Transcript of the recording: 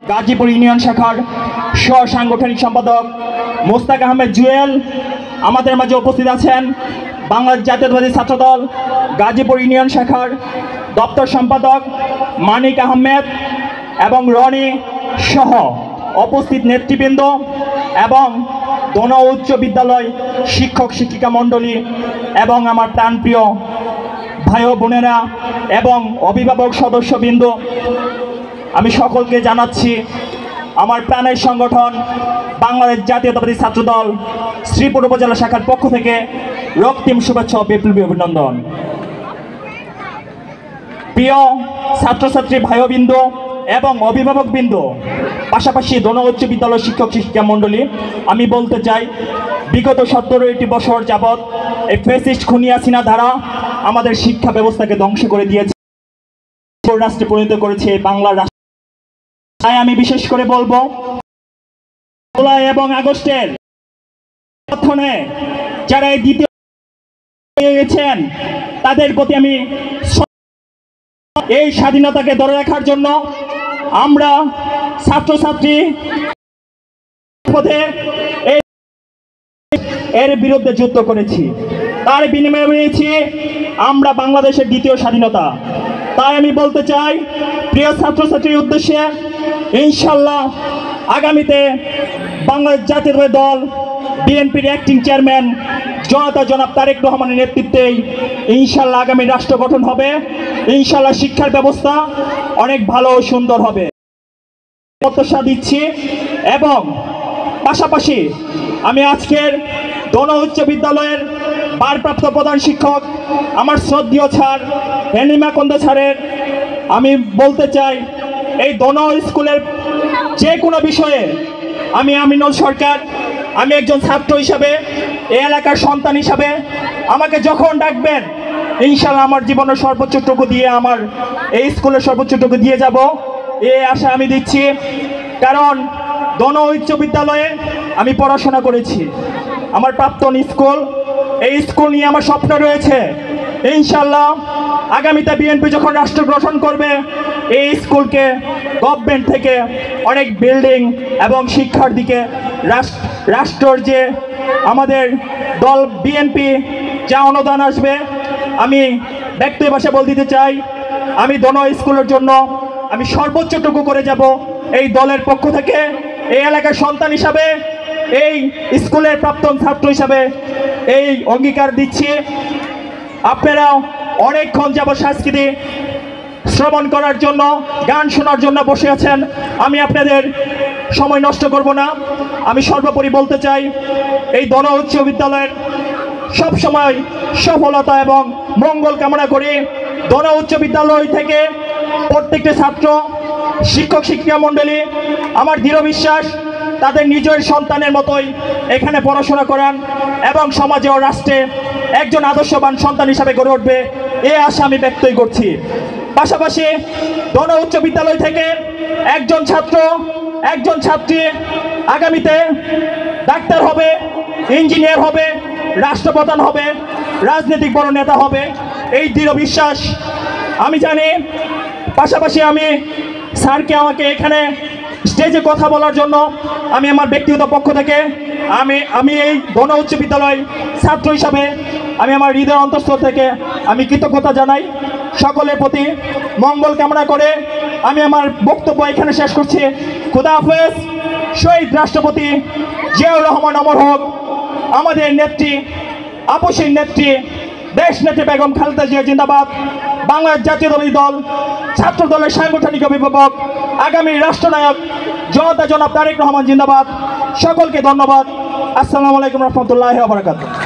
Gazipur union শাখার সাংগঠনিক সম্পাদক মোস্তাক আহমেদ জুয়েল আমাদের মাঝে উপস্থিত আছেন। বাংলাদেশ জাতীয়তাবাদী ছাত্রদল গাজীপুর ইউনিয়ন শাখার দপ্তর সম্পাদক মানিক আহমেদ এবং রনি সহ উপস্থিত নেতৃবৃন্দ এবং দোনো উচ্চ বিদ্যালয় শিক্ষক শিক্ষিকা মণ্ডলী এবং আমার প্রাণপ্রিয় ভাই ও বোনেরা এবং অভিভাবক সদস্যবৃন্দ, আমি সকলকে জানাচ্ছি আমার প্রাণের সংগঠন বাংলাদেশ জাতীয়তাবাদী ছাত্রদল শ্রীপুর উপজেলা শাখার পক্ষ থেকে রক্তিম শুভেচ্ছা ও বিপ্লবী অভিনন্দন। প্রিয় ছাত্রছাত্রী ভাইবৃন্দ এবং অভিভাবকবৃন্দ, পাশাপাশি দোনো উচ্চ বিদ্যালয় শিক্ষক শিক্ষিকা মণ্ডলী, আমি বলতে চাই বিগত 17টি বছর যাবৎ এই ফ্যাসিস্ট খুনি হাসিনা ধারা আমাদের শিক্ষা ব্যবস্থাকে ধ্বংস করে দিয়েছে, রাষ্ট্রে পরিণত করেছে বাংলার রাষ্ট্র। তাই আমি বিশেষ করে বলবো, জুলাই এবং আগস্টের যারা এই দ্বিতীয় গেছেন তাদের প্রতি আমি এই স্বাধীনতাকে ধরে রাখার জন্য আমরা ছাত্রছাত্রী এর বিরুদ্ধে যুদ্ধ করেছি, তার বিনিময়ে পেয়েছি আমরা বাংলাদেশের দ্বিতীয় স্বাধীনতা। তাই আমি বলতে চাই প্রিয় ছাত্রছাত্রীর উদ্দেশ্যে, ইনশাল্লাহ আগামীতে বাংলাদেশ জাতীয়তাবাদী দল বিএনপির অ্যাক্টিং চেয়ারম্যান জনাব তারেক রহমানের নেতৃত্বেই ইনশাল্লাহ আগামী রাষ্ট্র গঠন হবে। ইনশাল্লাহ শিক্ষার ব্যবস্থা অনেক ভালো ও সুন্দর হবে প্রত্যাশা দিচ্ছি। এবং পাশাপাশি আমি আজকের দোনো উচ্চ বিদ্যালয়ের ভারপ্রাপ্ত প্রধান শিক্ষক আমার শ্রদ্ধেয় স্যার হেনিমা কন্দে স্যারের আমি বলতে চাই, এই দোনো স্কুলের যে কোনো বিষয়ে আমি আমিনুল সরকার, আমি একজন ছাত্র হিসাবে, এই এলাকার সন্তান হিসাবে আমাকে যখন ডাকবেন ইনশাল্লাহ আমার জীবনের সর্বোচ্চটুকু দিয়ে, আমার এই স্কুলের সর্বোচ্চটুকু দিয়ে যাব, এই আশা আমি দিচ্ছি। কারণ দোনো উচ্চ বিদ্যালয়ে আমি পড়াশোনা করেছি, আমার প্রাক্তন স্কুল, এই স্কুল নিয়ে আমার স্বপ্ন রয়েছে। ইনশাল্লাহ আগামীতে বিএনপি যখন রাষ্ট্র গঠন করবে, এই স্কুলকে গভর্নমেন্ট থেকে অনেক বিল্ডিং এবং শিক্ষার দিকে রাষ্ট্রের যে আমাদের দল বিএনপি যা অনুদান আসবে, আমি ব্যক্তি ভাষায় বল দিতে চাই, আমি দোনো স্কুলের জন্য আমি সর্বোচ্চটুকু করে যাব। এই দলের পক্ষ থেকে এই এলাকার সন্তান হিসাবে, এই স্কুলের প্রাক্তন ছাত্র হিসাবে এই অঙ্গীকার দিচ্ছি। আপনারা অনেকক্ষণ যাবত সংস্কৃতি শ্রবণ করার জন্য, গান শোনার জন্য বসে আছেন, আমি আপনাদের সময় নষ্ট করব না। আমি সর্বোপরি বলতে চাই, এই দোনো উচ্চ বিদ্যালয়ের সবসময় সফলতা এবং মঙ্গল কামনা করি। দোনো উচ্চ বিদ্যালয় থেকে প্রত্যেকটি ছাত্র শিক্ষক শিক্ষিকা মণ্ডলী আমার দৃঢ় বিশ্বাস তাদের নিজের সন্তানের মতোই এখানে পড়াশোনা করান এবং সমাজে ও রাষ্ট্রে একজন আদর্শবান সন্তান হিসাবে গড়ে উঠবে, এই আশা আমি ব্যক্তই করছি। পাশাপাশি দোনো উচ্চ বিদ্যালয় থেকে একজন ছাত্র একজন ছাত্রী আগামীতে ডাক্তার হবে, ইঞ্জিনিয়ার হবে, রাষ্ট্রপ্রধান হবে, রাজনৈতিক বড় নেতা হবে, এই দৃঢ় বিশ্বাস আমি জানি। পাশাপাশি আমি স্যারকে আমাকে এখানে স্টেজে কথা বলার জন্য আমি আমার ব্যক্তিগত পক্ষ থেকে আমি এই দোনো উচ্চ বিদ্যালয় ছাত্র হিসাবে আমি আমার হৃদয় অন্তঃস্থল থেকে আমি কৃতজ্ঞতা জানাই। সকলের প্রতি মঙ্গল কামনা করে আমি আমার বক্তব্য এখানে শেষ করছি। খোদা হাফেজ। শহীদ রাষ্ট্রপতি জিয়াউর রহমান অমর হোক। আমাদের নেত্রী, আপসীর নেত্রী, দেশ নেত্রী বেগম খালেদা জিয়া জিন্দাবাদ। বাংলাদেশ জাতীয়তাবাদী দল ছাত্র দলের সাংগঠনিক অভিভাবক আগামী রাষ্ট্রনায়ক জনাব তারেক রহমান জিন্দাবাদ। সকলকে ধন্যবাদ। আসসালামু আলাইকুম রহমতুল্লাহি ওয়া বারাকাতুহু।